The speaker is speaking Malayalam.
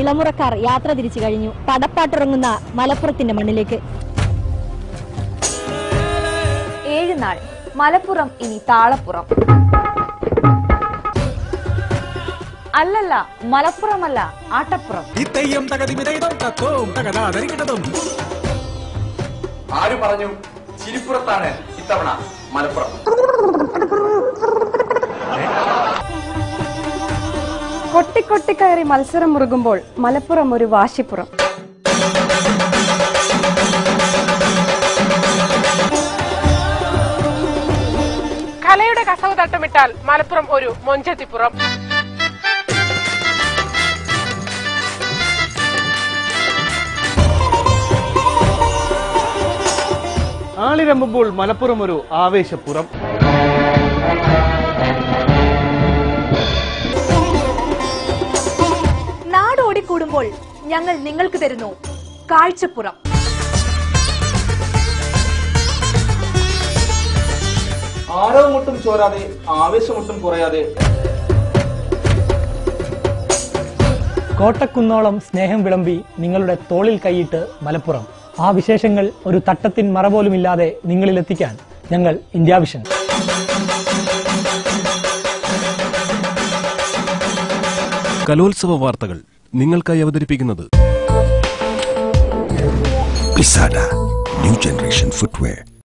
ഇളമുറക്കാർ യാത്ര തിരിച്ചു കഴിഞ്ഞു. പടപ്പാട്ടിറങ്ങുന്ന മലപ്പുറത്തിന്റെ മണ്ണിലേക്ക്. 7 നാൾ മലപ്പുറം ഇനി താളപ്പുറം. അല്ലല്ല, മലപ്പുറമല്ല, ആട്ടപ്പുറം. ആര് പറഞ്ഞു? ചിരിപ്പുറത്താണ് ഇത്തവണ മലപ്പുറം. കൊട്ടിക്കൊട്ടിക്കയറി മത്സരം മുറുകുമ്പോൾ മലപ്പുറം ഒരു വാശിപ്പുറം. കലയുടെ കസവ് തട്ടമിട്ടാൽ മലപ്പുറം ഒരു മൊഞ്ചത്തിപ്പുറം. ആളിരമ്പുമ്പോൾ മലപ്പുറം ഒരു ആവേശപ്പുറം. നാടോടിക്കൂടുമ്പോൾ ഞങ്ങൾ നിങ്ങൾക്ക് തരുന്നു കാഴ്ചപ്പുറം. ആരവമൊട്ടും ചോരാതെ, ആവേശമൊട്ടും കുറയാതെ. കോട്ടക്കുന്നോളം സ്നേഹം വിളമ്പി നിങ്ങളുടെ തോളിൽ കൈയിട്ട് മലപ്പുറം. ആ വിശേഷങ്ങൾ ഒരു തട്ടത്തിൻ മറ പോലുമില്ലാതെ നിങ്ങളിലെത്തിക്കാൻ ഞങ്ങൾ ഇന്ത്യ വിഷൻ. കലോത്സവ വാർത്തകൾ നിങ്ങൾക്കായി അവതരിപ്പിക്കുന്നത് Pisada, new generation footwear.